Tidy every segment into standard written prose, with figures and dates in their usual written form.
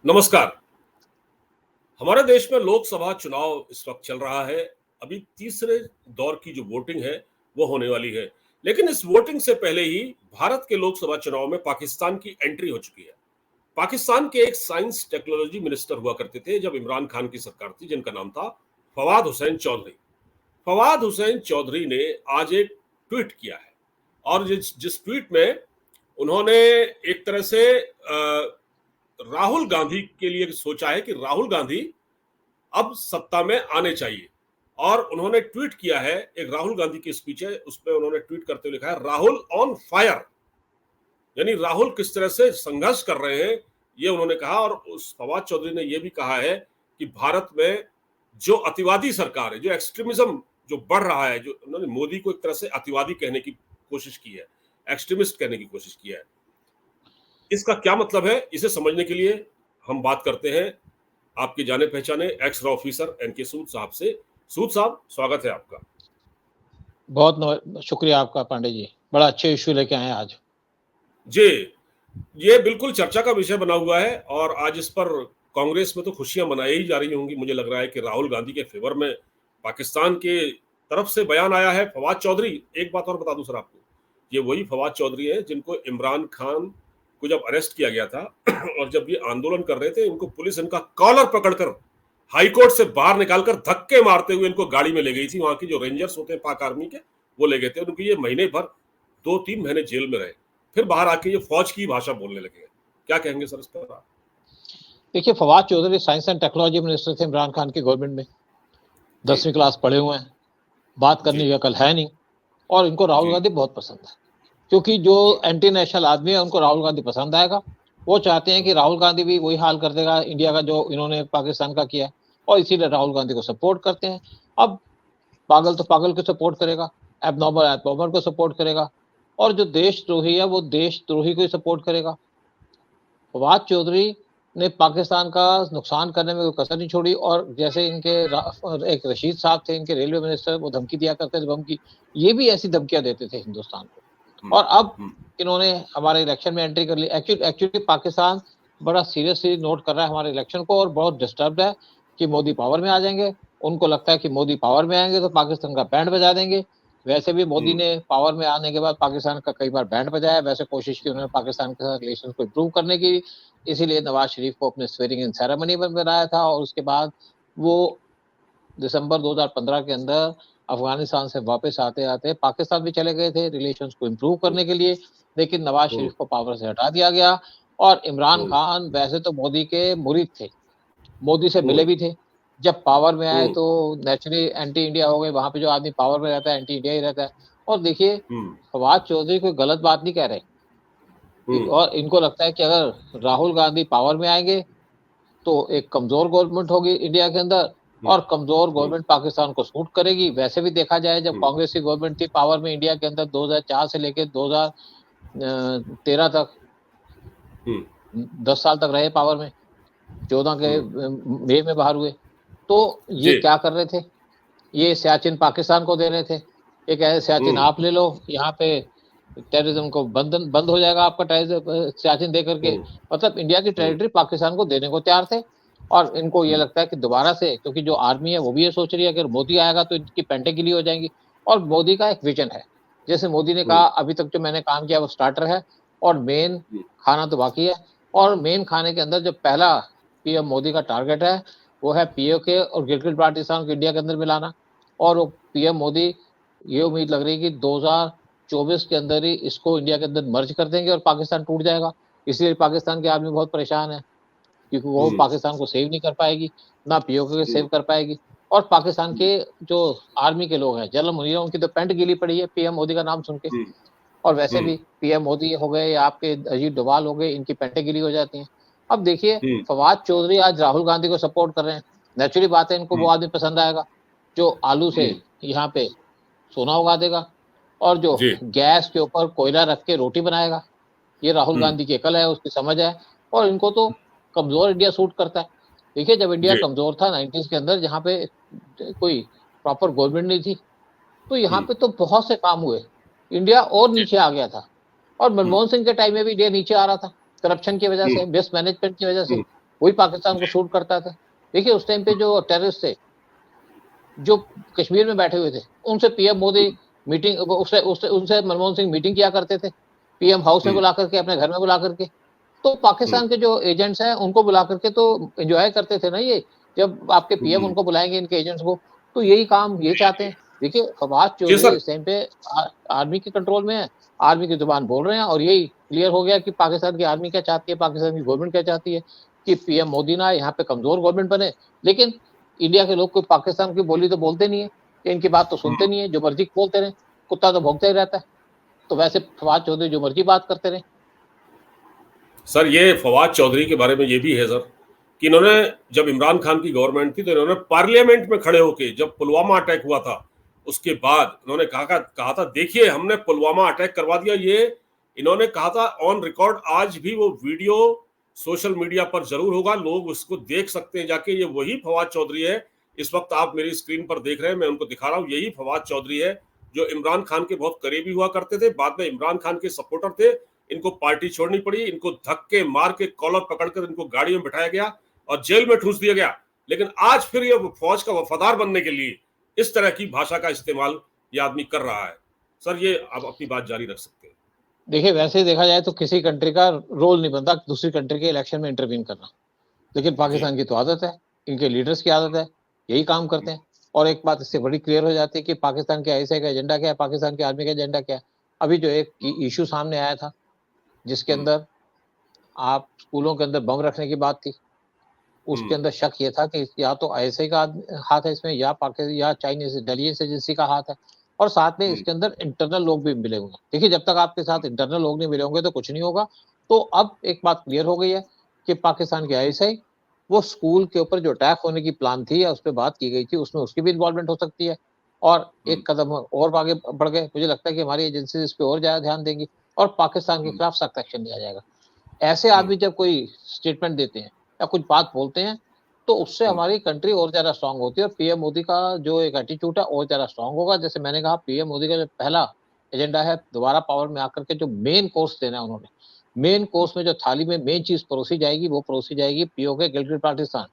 नमस्कार। हमारे देश में लोकसभा चुनाव इस वक्त चल रहा है। अभी तीसरे दौर की जो वोटिंग है वो होने वाली है, लेकिन इस वोटिंग से पहले ही भारत के लोकसभा चुनाव में पाकिस्तान की एंट्री हो चुकी है। पाकिस्तान के एक साइंस टेक्नोलॉजी मिनिस्टर हुआ करते थे जब इमरान खान की सरकार थी, जिनका नाम था फवाद हुसैन चौधरी। फवाद हुसैन चौधरी ने आज एक ट्वीट किया है, और जिस जिस ट्वीट में उन्होंने एक तरह से राहुल गांधी के लिए सोचा है कि राहुल गांधी अब सत्ता में आने चाहिए। और उन्होंने ट्वीट किया है, एक राहुल गांधी की स्पीच है, उसमें उन्होंने ट्वीट करते हुए लिखा है, राहुल ऑन फायर। यानी राहुल किस तरह से संघर्ष कर रहे हैं ये उन्होंने कहा। और उस फवाद चौधरी ने यह भी कहा है कि भारत में जो अतिवादी सरकार है, जो एक्सट्रीमिज्म जो बढ़ रहा है, जो उन्होंने मोदी को एक तरह से अतिवादी कहने की कोशिश की है, एक्सट्रीमिस्ट कहने की कोशिश की है। इसका क्या मतलब है, इसे समझने के लिए हम बात करते हैं आपके जाने पहचाने एक्स रॉ ऑफिसर एनके सूद साहब से। सूद साहब, स्वागत है आपका। बहुत शुक्रिया आपका पांडे जी, बड़ा अच्छे इश्यू लेके आए आज। जी, ये बिल्कुल चर्चा का विषय बना हुआ है और आज इस पर कांग्रेस में तो खुशियां मनाई ही जा रही होंगी। मुझे लग रहा है कि राहुल गांधी के फेवर में पाकिस्तान के तरफ से बयान आया है। फवाद चौधरी, एक बात और बता दूं सर आपको, ये वही फवाद चौधरी है जिनको इमरान खान को जब अरेस्ट किया गया था और जब ये आंदोलन कर रहे थे, इनको पुलिस इनका कॉलर पकड़कर हाईकोर्ट से बाहर निकालकर धक्के मारते हुए इनको गाड़ी में ले गई थी। वहां की जो रेंजर्स होते हैं पाक आर्मी के, वो ले गए थे। उनको ये महीने भर 2-3 महीने जेल में रहे, फिर बाहर आके ये फौज की भाषा बोलने लगे। क्या कहेंगे सर इस पर? देखिए, Fawad Chaudhry science and technology minister थे इमरान खान की गवर्नमेंट में, 10वीं क्लास पढ़े हुए हैं, बात करने की अकल है नहीं, और इनको राहुल गांधी बहुत पसंद है, क्योंकि जो एंटी नेशनल आदमी है उनको राहुल गांधी पसंद आएगा। वो चाहते हैं कि राहुल गांधी भी वही हाल कर देगा इंडिया का जो इन्होंने पाकिस्तान का किया, और इसीलिए राहुल गांधी को सपोर्ट करते हैं। अब पागल तो पागल को सपोर्ट करेगा, एबनॉर्मल एबनॉर्मल को सपोर्ट करेगा, और जो देशद्रोही है वो देशद्रोही को ही सपोर्ट करेगा। फवाद चौधरी ने पाकिस्तान का नुकसान करने में कोई कसर नहीं छोड़ी, और जैसे इनके एक रशीद साहब थे, इनके रेलवे मिनिस्टर, वो धमकी दिया करते थे, बम की, ये भी ऐसी धमकियां देते थे हिंदुस्तान को। और अब इन्होंने हमारे इलेक्शन में एंट्री कर ली। एक्चुअली पाकिस्तान बड़ा सीरियसली नोट कर रहा है हमारे इलेक्शन को, और बहुत डिस्टर्ब है कि मोदी पावर में आ जाएंगे। उनको लगता है कि मोदी पावर में आएंगे तो पाकिस्तान का बैंड बजा देंगे। वैसे भी मोदी ने पावर में आने के बाद पाकिस्तान का कई बार बैंड बजाया, वैसे कोशिश की उन्होंने पाकिस्तान के साथ रिलेशन को इम्प्रूव करने की, इसीलिए नवाज शरीफ को अपने स्वेरिंग इन सेरेमनी में बनाया था। और उसके बाद वो दिसंबर 2015 के अंदर अफगानिस्तान से वापस आते आते पाकिस्तान भी चले गए थे रिलेशंस को इम्प्रूव करने के लिए, लेकिन नवाज शरीफ को पावर से हटा दिया गया। और इमरान खान वैसे तो मोदी के मुरीद थे, मोदी से मिले भी थे। जब पावर में आए तो नेचुरली एंटी इंडिया हो गए। वहां पे जो आदमी पावर में रहता है एंटी इंडिया ही रहता है। और देखिए, फवाद चौधरी कोई गलत बात नहीं कह रहे, और इनको लगता है कि अगर राहुल गांधी पावर में आएंगे तो एक कमजोर गवर्नमेंट होगी इंडिया के अंदर, और कमजोर गवर्नमेंट पाकिस्तान को सूट करेगी। वैसे भी देखा जाए, जब कांग्रेस की गवर्नमेंट थी पावर में इंडिया के अंदर 2004 से लेकर 2013 तक, 10 साल तक रहे पावर में, 14 के मई में बाहर हुए। तो ये क्या कर रहे थे, ये सियाचिन पाकिस्तान को दे रहे थे। ये कह रहे सियाचिन आप ले लो, यहाँ पे टेररिज्म को बंद हो जाएगा आपका सियाचिन दे करके। मतलब इंडिया की टेरिटरी पाकिस्तान को देने को तैयार थे। और इनको ये लगता है कि दोबारा से, क्योंकि जो आर्मी है वो भी ये सोच रही है कि अगर मोदी आएगा तो इनकी पेंटे गिली हो जाएंगी। और मोदी का एक विजन है, जैसे मोदी ने कहा अभी तक जो मैंने काम किया वो स्टार्टर है, और मेन खाना तो बाकी है। और मेन खाने के अंदर जो पहला पीएम मोदी का टारगेट है वो है पीओके और गिलगित बाल्टिस्तान को इंडिया के अंदर मिलाना। और वो पीएम मोदी ये उम्मीद लग रही है कि 2024 के अंदर ही इसको इंडिया के अंदर मर्ज कर देंगे और पाकिस्तान टूट जाएगा। इसलिए पाकिस्तान के आदमी बहुत परेशान है, क्योंकि वो पाकिस्तान को सेव नहीं कर पाएगी, ना पीओके को सेव कर पाएगी। और पाकिस्तान के जो आर्मी के लोग हैं, जनरल मुनीर, उनकी तो पेंट गीली पड़ी है पीएम मोदी का नाम सुन के। और वैसे भी पीएम मोदी हो गए या आपके अजीत डोभाल हो गए, इनकी पेंटे गिली हो जाती हैं। अब देखिए, फवाद चौधरी आज राहुल गांधी को सपोर्ट कर रहे हैं। नेचुरली बात है, इनको वो आदमी पसंद आएगा जो आलू से यहाँ पे सोना उगा देगा, और जो गैस के ऊपर कोयला रख के रोटी बनाएगा। ये राहुल गांधी की अकल है, उसकी समझ है। और इनको तो कमजोर इंडिया सूट करता है। देखिए, जब इंडिया कमजोर था 90s के अंदर, जहाँ पे कोई प्रॉपर गवर्नमेंट नहीं थी, तो यहाँ पे तो बहुत से काम हुए, इंडिया और नीचे आ गया था। और मनमोहन सिंह के टाइम में भी इंडिया नीचे आ रहा था, करप्शन की वजह से, मिसमैनेजमेंट की वजह से। वही पाकिस्तान को सूट करता था। देखिए उस टाइम पे जो टेररिस्ट थे जो कश्मीर में बैठे हुए थे, उनसे पीएम मोदी मीटिंग उनसे मनमोहन सिंह मीटिंग किया करते थे, पीएम हाउस में बुला करके, अपने घर में बुला करके। तो पाकिस्तान के जो एजेंट्स हैं उनको बुला करके तो एंजॉय करते थे ना ये, जब आपके पीएम उनको बुलाएंगे इनके एजेंट्स को, तो यही काम ये चाहते हैं। देखिए फवाद जी चौधरी सर। इस टाइम पे आर्मी के कंट्रोल में है, आर्मी की जुबान बोल रहे हैं, और यही क्लियर हो गया कि पाकिस्तान की आर्मी क्या चाहती है, पाकिस्तान की गवर्नमेंट क्या चाहती है कि पीएम मोदी ना यहाँ पे कमजोर गवर्नमेंट बने। लेकिन इंडिया के लोग कोई पाकिस्तान की बोली तो बोलते नहीं है, इनकी बात तो सुनते नहीं है, जो मर्जी बोलते रहे, कुत्ता तो भौंकता ही रहता है। तो वैसे फवाद चौधरी जो मर्जी बात करते रहे। सर ये फवाद चौधरी के बारे में ये भी है सर कि इन्होंने, जब इमरान खान की गवर्नमेंट थी तो इन्होंने पार्लियामेंट में खड़े होके, जब पुलवामा अटैक हुआ था उसके बाद इन्होंने कहा था देखिए हमने पुलवामा अटैक करवा दिया। ये इन्होंने कहा था ऑन रिकॉर्ड, आज भी वो वीडियो सोशल मीडिया पर जरूर होगा, लोग उसको देख सकते हैं जाके। ये वही फवाद चौधरी है, इस वक्त आप मेरी स्क्रीन पर देख रहे हैं, मैं उनको दिखा रहा हूँ, यही फवाद चौधरी है जो इमरान खान के बहुत करीबी हुआ करते थे, बाद में इमरान खान के सपोर्टर थे। इनको पार्टी छोड़नी पड़ी, इनको धक्के मार के कॉलर पकड़कर इनको गाड़ी में बिठाया गया और जेल में ठूस दिया गया। लेकिन आज फिर ये फौज का वफादार बनने के लिए इस तरह की भाषा का इस्तेमाल ये आदमी कर रहा है। सर ये आप अपनी बात जारी रख सकते हैं। देखिए वैसे देखा जाए तो किसी कंट्री का रोल नहीं बनता दूसरी कंट्री के इलेक्शन में इंटरवीन करना, लेकिन पाकिस्तान की तो आदत है, इनके लीडर्स की आदत है, यही काम करते हैं। और एक बात इससे बड़ी क्लियर हो जाती है कि पाकिस्तान के आईएसआई का एजेंडा क्या है, पाकिस्तान की आर्मी का एजेंडा क्या है। अभी जो एक इशू सामने आया था जिसके अंदर आप स्कूलों के अंदर बम रखने की बात थी, उसके अंदर शक ये था कि या तो आईएसआई का हाथ है इसमें, या पाकिस्तान या चाइनीज इंटेलिजेंस एजेंसी का हाथ है, और साथ में इसके अंदर इंटरनल लोग भी मिले हुए हैं। देखिए जब तक आपके साथ इंटरनल लोग नहीं मिले होंगे तो कुछ नहीं होगा। तो अब एक बात क्लियर हो गई है कि पाकिस्तान की आईएसआई, वो स्कूल के ऊपर जो अटैक होने की प्लान थी या उस पर बात की गई थी, उसमें उसकी भी इन्वॉल्वमेंट हो सकती है। और एक कदम और आगे बढ़ गए, मुझे लगता है कि हमारी एजेंसी इस पर और ज्यादा ध्यान देंगी और पाकिस्तान के खिलाफ सख्त एक्शन लिया जाएगा। ऐसे आदमी जब कोई स्टेटमेंट देते हैं या कुछ बात बोलते हैं तो उससे हमारी कंट्री और ज्यादा स्ट्रांग होती है, और पीएम मोदी का जो एक एटीट्यूड है और ज्यादा स्ट्रांग होगा। जैसे मैंने कहा, पीएम मोदी का जो पहला एजेंडा है दोबारा पावर में आकर के जो मेन कोर्स देना है उन्होंने, मेन कोर्स में जो थाली में मेन चीज परोसी जाएगी वो परोसी जाएगी पीओके गिलगित बाल्टिस्तान,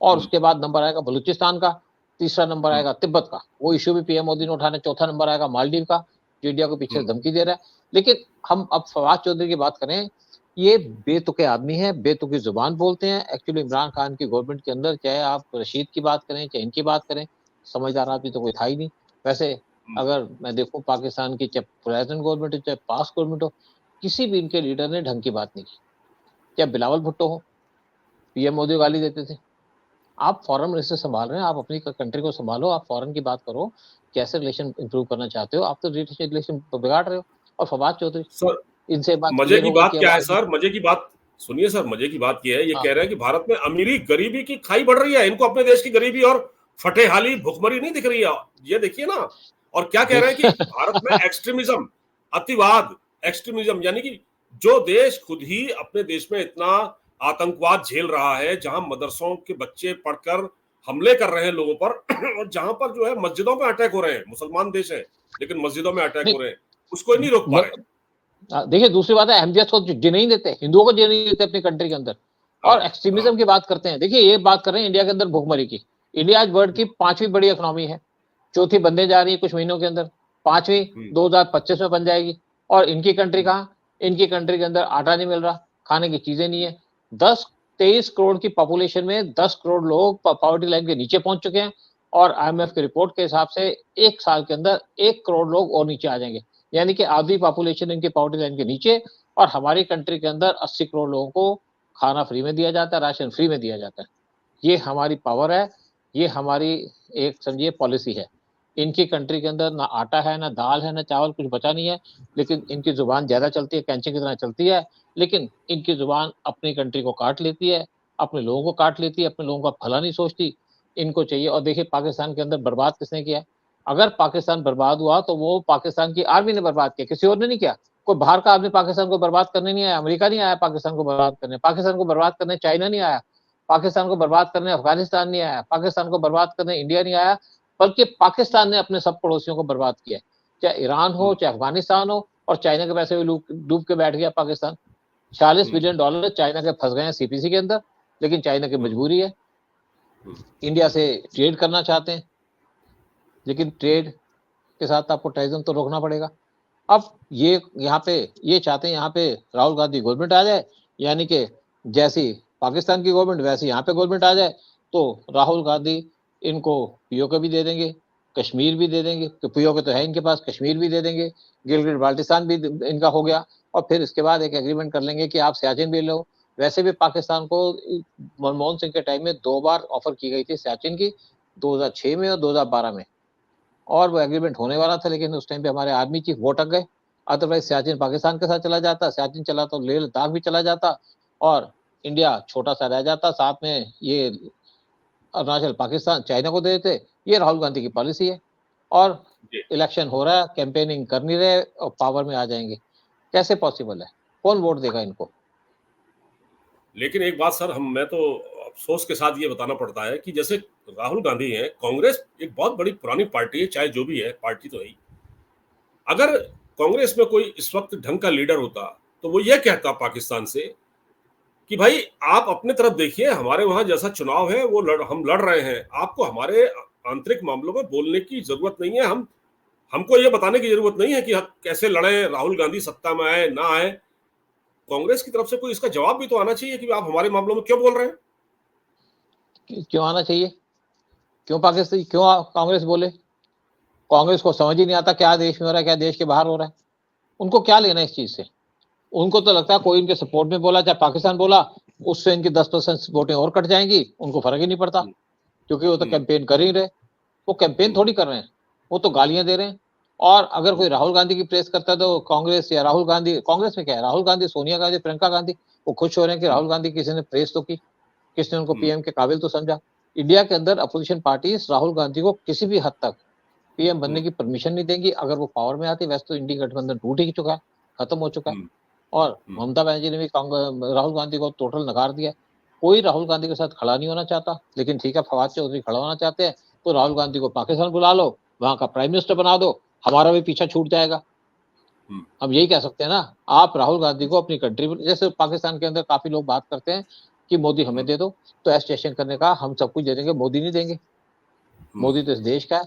और उसके बाद नंबर आएगा बलूचिस्तान का, तीसरा नंबर आएगा तिब्बत का, वो इश्यू भी पीएम मोदी ने उठाना, चौथा नंबर आएगा मालदीव का जो इंडिया को पीछे धमकी दे रहा है। लेकिन हम अब फवाद चौधरी की बात करें, ये बेतुके आदमी है, बेतुकी जुबान बोलते हैं। एक्चुअली इमरान खान की गवर्नमेंट के अंदर चाहे आप रशीद की बात करें चाहे इनकी बात करें, समझदार आदमी तो कोई था ही नहीं। वैसे अगर मैं देखूं पाकिस्तान की चाहे प्रेजेंट गवर्नमेंट हो चाहे पास्ट गवर्नमेंट हो, किसी भी इनके लीडर ने ढंग की बात नहीं की। चाहे बिलावल भुट्टो हो, पीएम मोदी गाली देते थे। आप फॉरेन मिनिस्टर संभाल रहे हैं, आप अपनी कंट्री को संभालो, आप फॉरेन की बात करो, कैसे रिलेशन इंप्रूव करना चाहते हो, आप तो रिलेशन बिगाड़ रहे हो। और फवाद चौधरी, सर इनसे बात मजे क्लियर की हो गई बात कि अब क्या है आगे। सर, मजे की बात सुनिए सर, मजे की बात यह है, ये हाँ कह रहे हैं कि भारत में अमीरी गरीबी की खाई बढ़ रही है, इनको अपने देश की गरीबी और फटेहाली भुखमरी नहीं दिख रही है। ये देखिए ना। और क्या कह रहे हैं कि भारत में एक्सट्रीमिज्म, अतिवाद, एक्सट्रीमिज्म, यानी कि जो देश खुद ही अपने देश में इतना आतंकवाद झेल रहा है, जहां मदरसों के बच्चे पढ़कर हमले कर रहे हैं लोगों पर और जहां पर जो है मस्जिदों में अटैक हो रहे हैं, मुसलमान देश है लेकिन मस्जिदों में अटैक हो रहे हैं, उसको नहीं रोक पा रहे। देखिए दूसरी बात है, अहमियत को जीने नहीं देते, हिंदुओं को जीने नहीं देते अपनी कंट्री के अंदर, और एक्सट्रीमिज्म की बात करते हैं। देखिए ये बात कर रहे हैं इंडिया के अंदर भुखमरी की। इंडिया आज वर्ल्ड की 5वीं बड़ी इकोनॉमी है, चौथी बनने जा रही है कुछ महीनों के अंदर, 5वीं 2025 में बन जाएगी। और इनकी कंट्री कहाँ, इनकी कंट्री के अंदर आटा नहीं मिल रहा, खाने की चीजें नहीं है। 23 करोड़ की पॉपुलेशन में 10 करोड़ लोग पॉवर्टी लाइन के नीचे पहुंच चुके हैं, और आईएमएफ की रिपोर्ट के हिसाब से एक साल के अंदर 1 करोड़ लोग और नीचे आ जाएंगे, यानी कि आधी पॉपुलेशन इनकी पॉवर्टी लाइन के नीचे। और हमारी कंट्री के अंदर 80 करोड़ लोगों को खाना फ्री में दिया जाता है, राशन फ्री में दिया जाता है। ये हमारी पावर है, ये हमारी एक समझिए पॉलिसी है। इनकी कंट्री के अंदर ना आटा है, ना दाल है, ना चावल, कुछ बचा नहीं है। लेकिन इनकी जुबान ज्यादा चलती है, कैंची की तरह चलती है, लेकिन इनकी जुबान अपनी कंट्री को काट लेती है, अपने लोगों को काट लेती है, अपने लोगों का भला नहीं सोचती। इनको चाहिए। और देखिए पाकिस्तान के अंदर बर्बाद किसने किया है? अगर पाकिस्तान बर्बाद हुआ तो वो पाकिस्तान की आर्मी ने बर्बाद किया, किसी और ने नहीं किया। कोई बाहर का आदमी पाकिस्तान को बर्बाद करने नहीं आया, अमेरिका नहीं आया पाकिस्तान को बर्बाद करने, पाकिस्तान को बर्बाद करने चाइना नहीं आया, पाकिस्तान को बर्बाद करने अफगानिस्तान नहीं आया, पाकिस्तान को बर्बाद करने इंडिया नहीं आया, बल्कि पाकिस्तान ने अपने सब पड़ोसियों को बर्बाद किया। चाहे ईरान हो, चाहे अफगानिस्तान हो, और चाइना के पैसे भी डूब के बैठ गया पाकिस्तान। $40 बिलियन चाइना के फंस गए हैं सीपीसी के अंदर, लेकिन चाइना की मजबूरी है, इंडिया से ट्रेड करना चाहते हैं, लेकिन ट्रेड के साथ आपको टेररिज्म तो रोकना पड़ेगा। अब ये यहाँ पे ये चाहते हैं यहाँ पे राहुल गांधी गवर्नमेंट आ जाए, यानी कि जैसी पाकिस्तान की गवर्नमेंट वैसी यहाँ पे गवर्नमेंट आ जाए, तो राहुल गांधी इनको पीओके भी दे देंगे, कश्मीर भी दे देंगे, तो पीओके तो है इनके पास, कश्मीर भी दे देंगे, गिलगिट बाल्टिस्तान भी इनका हो गया, और फिर इसके बाद एक एग्रीमेंट कर लेंगे कि आप सियाचिन भी लो। वैसे भी पाकिस्तान को मनमोहन सिंह के टाइम में 2 बार ऑफर की गई थी सियाचिन की, 2006 में और 2012 में, और वो एग्रीमेंट होने वाला था, लेकिन उस टाइम पे हमारे आर्मी चीफ वो अटक गए। अदरवाइज सियाचिन पाकिस्तान के साथ चला जाता, सियाचिन चला तो लेह लद्दाख भी चला जाता, और इंडिया छोटा सा रह जाता, साथ में ये अरुणाचल पाकिस्तान चाइना को दे देते। ये राहुल गांधी की पॉलिसी है, और इलेक्शन हो रहा है, कैंपेनिंग कर नहीं रहे और पावर में आ जाएंगे। कैसे पॉसिबल है? कौन वोट देगा इनको? लेकिन एक बात सर, मैं तो अफसोस के साथ ये बताना पड़ता है कि जैसे राहुल गांधी हैं, कांग्रेस एक बहुत बड़ी पुरानी पार्टी है, चाहे जो भी है, पार्टी तो है ही। अगर कांग्रेस में कोई इस वक्त ढंग का लीडर होता तो वो ये कहता पाकिस्तान से कि भाई आप अपने तरफ देखिए, हमारे वहां जैसा चुनाव है वो हम लड़ रहे हैं, आपको हमारे आंतरिक मामलों में बोलने की जरूरत नहीं है, हमको ये बताने की जरूरत नहीं है कि कैसे लड़े, राहुल गांधी सत्ता में आए ना आए। कांग्रेस की तरफ से कोई इसका जवाब भी तो आना चाहिए कि आप हमारे मामलों में क्यों बोल रहे हैं। क्यों आना चाहिए? क्यों पाकिस्तान, क्यों कांग्रेस बोले? कांग्रेस को समझ ही नहीं आता क्या देश में हो रहा है, क्या देश के बाहर हो रहा है। उनको क्या लेना इस चीज से? उनको तो लगता है कोई इनके सपोर्ट में बोला, चाहे पाकिस्तान बोला, उससे इनकी 10% वोटें और कट जाएंगी, उनको फर्क ही नहीं पड़ता, क्योंकि वो तो कैंपेन कर ही रहे। वो कैंपेन थोड़ी कर रहे हैं, वो तो गालियां दे रहे हैं। और अगर कोई राहुल गांधी की प्रेस करता है तो कांग्रेस या राहुल गांधी, कांग्रेस में क्या है, राहुल गांधी, सोनिया गांधी, प्रियंका गांधी, वो खुश हो रहे हैं कि राहुल गांधी किसी ने प्रेस तो की, किसने उनको पीएम के काबिल तो समझा। इंडिया के अंदर अपोजिशन पार्टीज राहुल गांधी को किसी भी हद तक पीएम बनने की परमिशन नहीं देंगी अगर वो पावर में आती। वैसे तो इंडिया गठबंधन टूट ही चुका है, खत्म हो चुका है, और ममता बनर्जी ने भी राहुल गांधी को टोटल नकार दिया। कोई राहुल गांधी के साथ खड़ा नहीं होना चाहता, लेकिन ठीक है, फवाद चौधरी खड़ा होना चाहते हैं, तो राहुल गांधी को पाकिस्तान बुला लो, वहां का प्राइम मिनिस्टर बना दो, हमारा भी पीछा छूट जाएगा। हम यही कह सकते हैं ना, आप राहुल गांधी को अपनी कंट्री, जैसे पाकिस्तान के अंदर काफी लोग बात करते हैं कि मोदी हमें दे दो, तो एस जयशंकर करने का हम सब कुछ दे देंगे, मोदी नहीं देंगे। मोदी तो इस देश का है,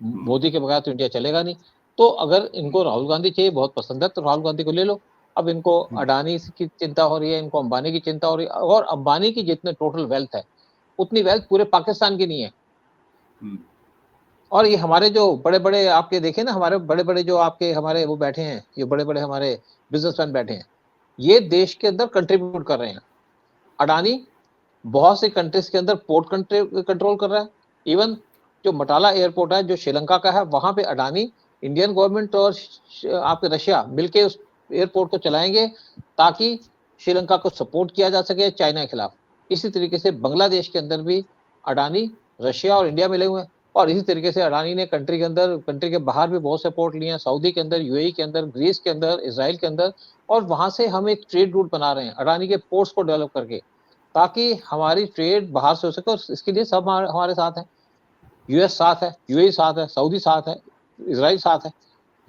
मोदी के बगैर तो इंडिया चलेगा नहीं। तो अगर इनको राहुल गांधी चाहिए, बहुत पसंद है, तो राहुल गांधी को ले लो। अब इनको अडानी की चिंता हो रही है, इनको अंबानी की चिंता हो रही है, और अंबानी की जितने टोटल वेल्थ है उतनी वेल्थ पूरे पाकिस्तान की नहीं है। और ये हमारे जो बड़े बड़े आपके देखे ना, हमारे बड़े बड़े जो आपके हमारे वो बैठे हैं, ये बड़े बड़े हमारे बिजनेसमैन बैठे हैं, ये देश के अंदर कंट्रीब्यूट कर रहे हैं। अडानी बहुत सी कंट्रीज के अंदर पोर्ट कंट्रोल कर रहा है। इवन जो मटाला एयरपोर्ट है जो श्रीलंका का है, वहां पे अडानी, इंडियन गवर्नमेंट और आपके रशिया मिलके उस एयरपोर्ट को चलाएंगे ताकि श्रीलंका को सपोर्ट किया जा सके चाइना के खिलाफ। इसी तरीके से बांग्लादेश के अंदर भी अडानी, रशिया और इंडिया मिले हुए हैं, और इसी तरीके से अडानी ने कंट्री के अंदर, कंट्री के बाहर भी बहुत सपोर्ट लिए हैं, सऊदी के अंदर, यूएई के अंदर, ग्रीस के अंदर, इसराइल के अंदर, और वहां से हम एक ट्रेड रूट बना रहे हैं अडानी के पोर्ट्स को डेवलप करके, ताकि हमारी ट्रेड बाहर से हो सके। और इसके लिए सब हमारे साथ है, यूएस साथ है, यूएई साथ है, सऊदी साथ है, इसराइल साथ है,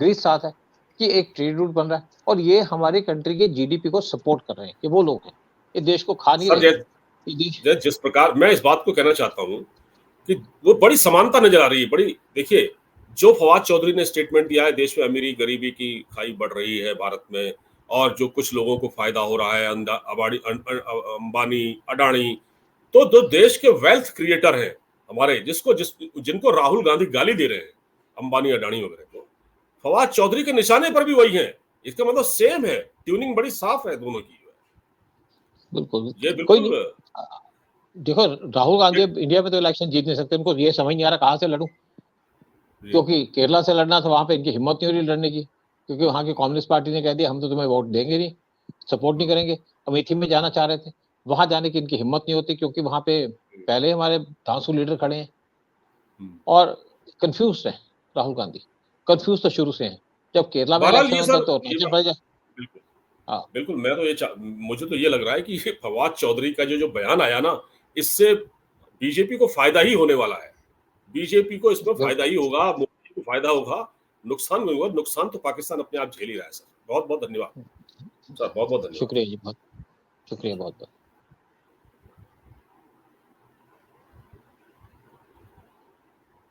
ग्रीस साथ है, कि एक ट्रेड रूट बन रहा है, और ये हमारी कंट्री के जीडीपी को सपोर्ट कर रहे हैं। ये वो लोग हैं, ये देश को खा नहीं रहे। जिस प्रकार मैं इस बात को कहना चाहता हूँ कि वो बड़ी समानता नजर आ रही है, बड़ी, देखिए जो फवाद चौधरी ने स्टेटमेंट दिया है, देश में अमीरी गरीबी की खाई बढ़ रही है भारत में, और जो कुछ लोगों को फायदा हो रहा है, अंबानी, अडानी, तो जो देश के वेल्थ क्रिएटर हैं हमारे, जिनको राहुल गांधी गाली दे रहे हैं, अंबानी, अडानी वगैरह को, फवाद चौधरी के निशाने पर भी वही है। इसका मतलब सेम है, ट्यूनिंग बड़ी साफ है दोनों की। बिल्कुल, ये बिल्कुल देखो, राहुल गांधी अब इंडिया में तो इलेक्शन जीत नहीं सकते, उनको ये समझ नहीं आ रहा कहां से लड़ूं, क्योंकि केरला से लड़ना था, वहां पे इनकी हिम्मत नहीं हो रही लड़ने की, क्योंकि वहां की कम्युनिस्ट पार्टी ने कह दिया हम तो तुम्हें वोट देंगे नहीं, सपोर्ट नहीं करेंगे। अमेठी में जाना चाह रहे थे, वहां जाने की इनकी हिम्मत नहीं होती, क्योंकि वहां पे पहले हमारे धांसू लीडर खड़े हैं, और कंफ्यूज है राहुल गांधी, कंफ्यूज तो शुरू से है। जब केरला में इलेक्शन होता है तो अरुणाचल पड़ जाए। बिल्कुल, मैं तो मुझे तो ये लग रहा है कि फवाद चौधरी का जो बयान आया ना, इससे बीजेपी को फायदा ही होने वाला है। बीजेपी को इसमें फायदा ही होगा, मोदी को फायदा होगा, नुकसान नहीं होगा। नुकसान तो पाकिस्तान अपने आप झेल ही रहा है। सर बहुत बहुत धन्यवाद, सर बहुत बहुत धन्यवाद। शुक्रिया जी, बहुत शुक्रिया, बहुत बहुत।